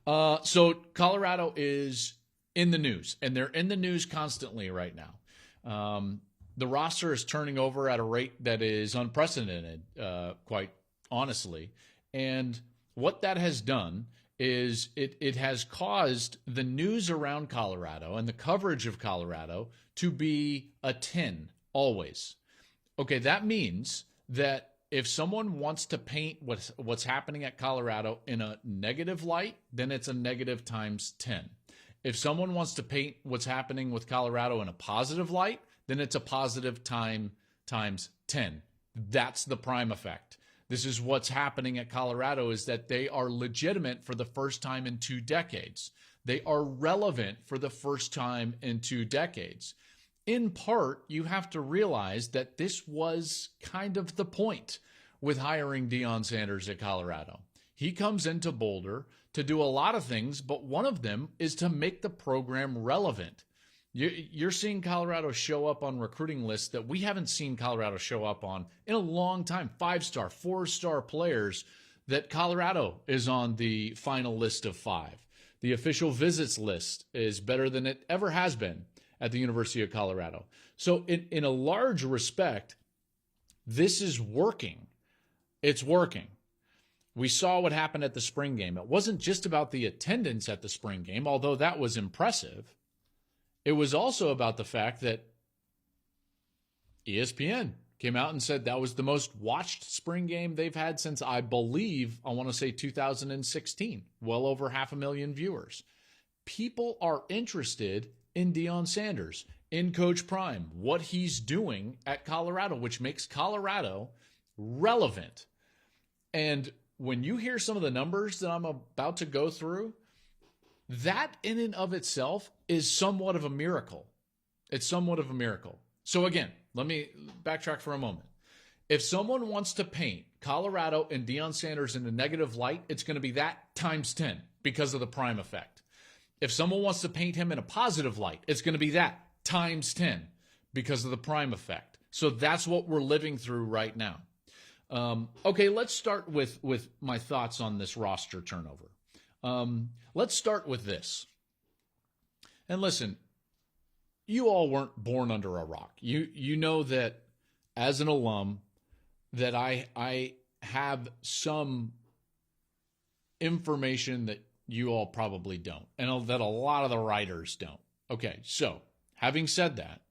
So Colorado is in the news, and they're in the news constantly right now. The roster is turning over at a rate that is unprecedented, quite honestly. And what that has done is it has caused the news around Colorado and the coverage of Colorado to be a 10 always. Okay, that means that if someone wants to paint what's happening at Colorado in a negative light, then it's a negative times 10. If someone wants to paint what's happening with Colorado in a positive light, then it's a positive times 10. That's the prime effect. This is what's happening at Colorado, is that they are legitimate for the first time in 2 decades. They are relevant for the first time in 2 decades. In part, you have to realize that this was kind of the point with hiring Deion Sanders at Colorado. He comes into Boulder to do a lot of things, but one of them is to make the program relevant. You're seeing Colorado show up on recruiting lists that we haven't seen Colorado show up on in a long time. 5-star, 4-star players that Colorado is on the final list of 5. The official visits list is better than it ever has been at the University of Colorado. So in a large respect, this is working. It's working. We saw what happened at the spring game. It wasn't just about the attendance at the spring game, although that was impressive. It was also about the fact that ESPN came out and said that was the most watched spring game they've had since, I believe, I want to say 2016. Well over 500,000 viewers. People are interested in Deion Sanders, in Coach Prime, what he's doing at Colorado, which makes Colorado relevant. And when you hear some of the numbers that I'm about to go through, that in and of itself is somewhat of a miracle. It's somewhat of a miracle. So again, let me backtrack for a moment. If someone wants to paint Colorado and Deion Sanders in a negative light, it's going to be that times 10 because of the prime effect. If someone wants to paint him in a positive light, it's going to be that times 10 because of the prime effect. So that's what we're living through right now. Okay, let's start with my thoughts on this roster turnover. Let's start with this. And listen, you all weren't born under a rock. You know that as an alum that I have some information that you all probably don't, and that a lot of the writers don't. Okay, so having said that,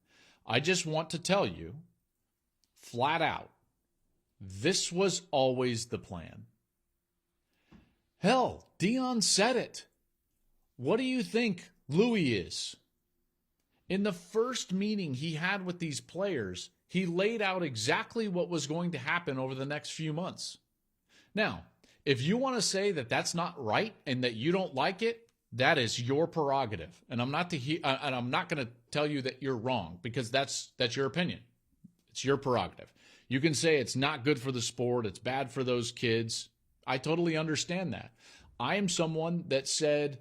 I just want to tell you flat out, this was always the plan. Hell, Deion said it. What do you think Louis is? In the first meeting he had with these players, he laid out exactly what was going to happen over the next few months. Now, if you want to say that that's not right and that you don't like it, that is your prerogative. And I'm not going to tell you that you're wrong, because that's your opinion. It's your prerogative. You can say it's not good for the sport, it's bad for those kids. I totally understand that. I am someone that said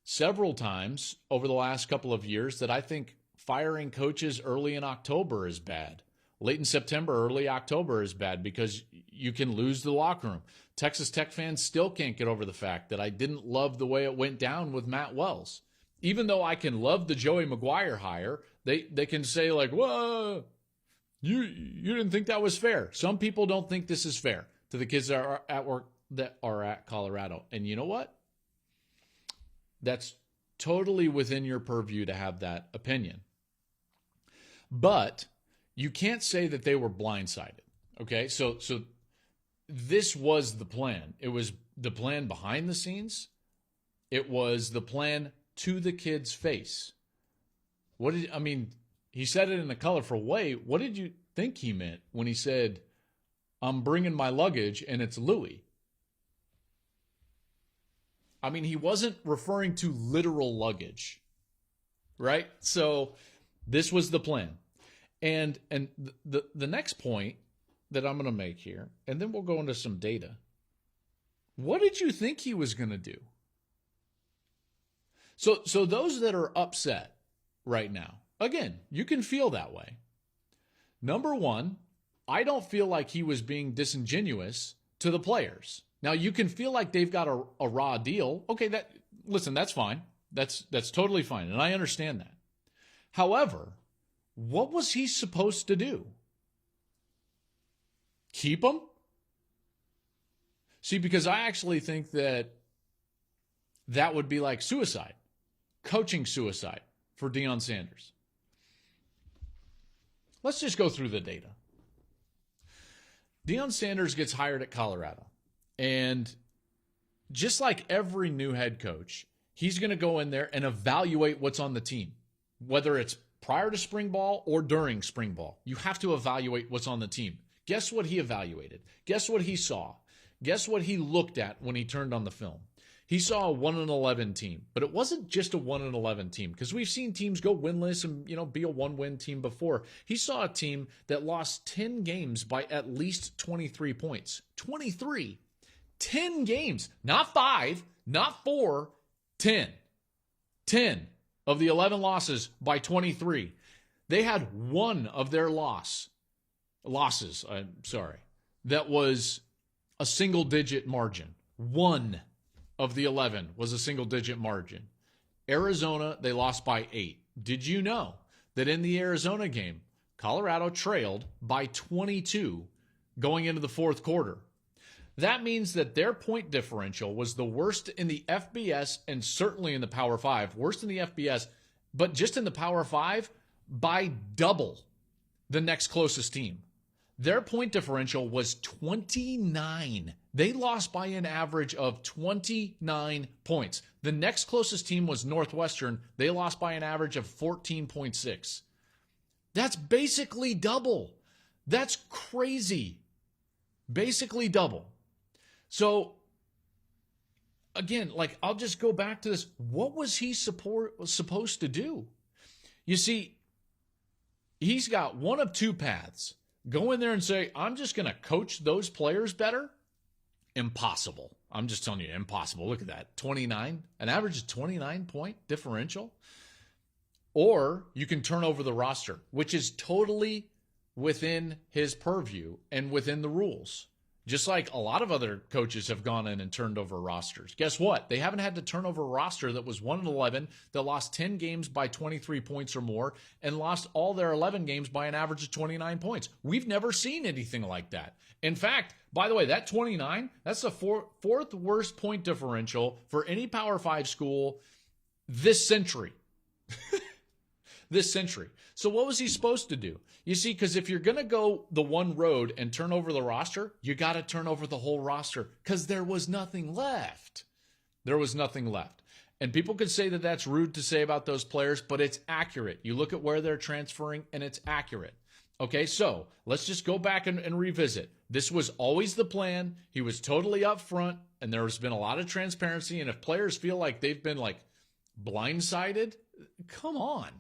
several times over the last couple of years that I think firing coaches early in October is bad. Late in September, early October is bad because you can lose the locker room. Texas Tech fans still can't get over the fact that I didn't love the way it went down with Matt Wells. Even though I can love the Joey McGuire hire, they can say like, whoa, you didn't think that was fair. Some people don't think this is fair to the kids that are at work, that are at Colorado. And you know what? That's totally within your purview to have that opinion. But you can't say that they were blindsided. Okay? So this was the plan. It was the plan behind the scenes. It was the plan to the kid's face. He said it in a colorful way. What did you think he meant when he said, I'm bringing my luggage and it's Louis? He wasn't referring to literal luggage, right? So this was the plan. And the next point that I'm going to make here, and then we'll go into some data. What did you think he was going to do? So those that are upset right now, again, you can feel that way. Number one, I don't feel like he was being disingenuous to the players. Now, you can feel like they've got a raw deal. Okay, listen, that's fine. That's totally fine, and I understand that. However, what was he supposed to do? Keep him? See, because I actually think that would be like suicide, coaching suicide for Deion Sanders. Let's just go through the data. Deion Sanders gets hired at Colorado, and just like every new head coach, he's going to go in there and evaluate what's on the team, whether it's prior to spring ball or during spring ball. You have to evaluate what's on the team. Guess what he evaluated? Guess what he saw? Guess what he looked at when he turned on the film? He saw a 1-11 team, but it wasn't just a 1-11 team, because we've seen teams go winless and be a one-win team before. He saw a team that lost 10 games by at least 23 points. 23. 10 games. Not 5, not 4, 10. 10 of the 11 losses by 23. They had one of their losses, that was a single-digit margin. One of the 11 was a single-digit margin. Arizona, they lost by 8. Did you know that in the Arizona game, Colorado trailed by 22 going into the fourth quarter? That means that their point differential was the worst in the FBS and certainly in the Power 5. Worst in the FBS, but just in the Power 5 by double the next closest team. Their point differential was 29. They lost by an average of 29 points. The next closest team was Northwestern. They lost by an average of 14.6. That's basically double. That's crazy. Basically double. So, again, I'll just go back to this. What was he supposed to do? You see, he's got one of two paths. Go in there and say, I'm just going to coach those players better? Impossible. I'm just telling you, impossible. Look at that. 29, an average of 29-point differential. Or you can turn over the roster, which is totally within his purview and within the rules. Just like a lot of other coaches have gone in and turned over rosters. Guess what? They haven't had to turn over a roster that was 1-11, that lost 10 games by 23 points or more, and lost all their 11 games by an average of 29 points. We've never seen anything like that. In fact, by the way, that 29, that's the fourth worst point differential for any Power 5 school this century. This century. So what was he supposed to do? You see, because if you're going to go the one road and turn over the roster, you got to turn over the whole roster, because there was nothing left. There was nothing left. And people could say that that's rude to say about those players, but it's accurate. You look at where they're transferring, and it's accurate. Okay, so let's just go back and revisit. This was always the plan. He was totally upfront, and there's been a lot of transparency. And if players feel like they've been blindsided, come on.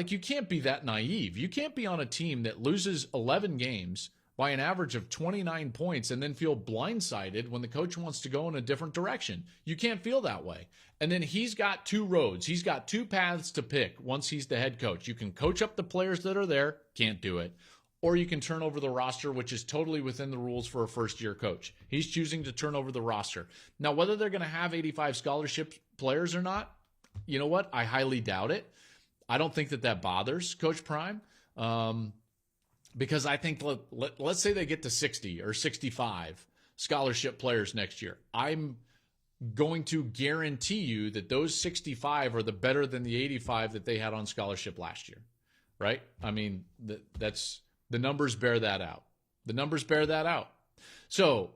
You can't be that naive. You can't be on a team that loses 11 games by an average of 29 points and then feel blindsided when the coach wants to go in a different direction. You can't feel that way. And then he's got two roads. He's got two paths to pick once he's the head coach. You can coach up the players that are there, can't do it. Or you can turn over the roster, which is totally within the rules for a first-year coach. He's choosing to turn over the roster. Now, whether they're going to have 85 scholarship players or not, you know what? I highly doubt it. I don't think that bothers Coach Prime, because I think let's say they get to 60 or 65 scholarship players next year. I'm going to guarantee you that those 65 are better than the 85 that they had on scholarship last year, right? I mean, that's the numbers bear that out. The numbers bear that out. So,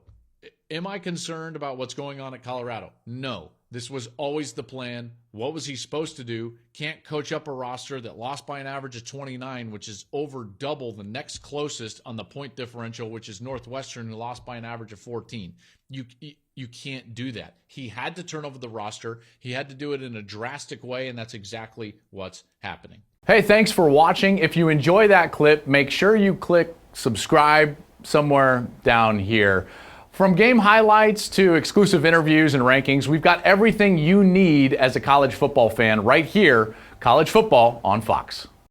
am I concerned about what's going on at Colorado? No. This was always the plan. What was he supposed to do? Can't coach up a roster that lost by an average of 29, which is over double the next closest on the point differential, which is Northwestern, who lost by an average of 14. You can't do that. He had to turn over the roster. He had to do it in a drastic way, and that's exactly what's happening. Hey, thanks for watching. If you enjoy that clip, make sure you click subscribe somewhere down here. From game highlights to exclusive interviews and rankings, we've got everything you need as a college football fan right here, College Football on Fox.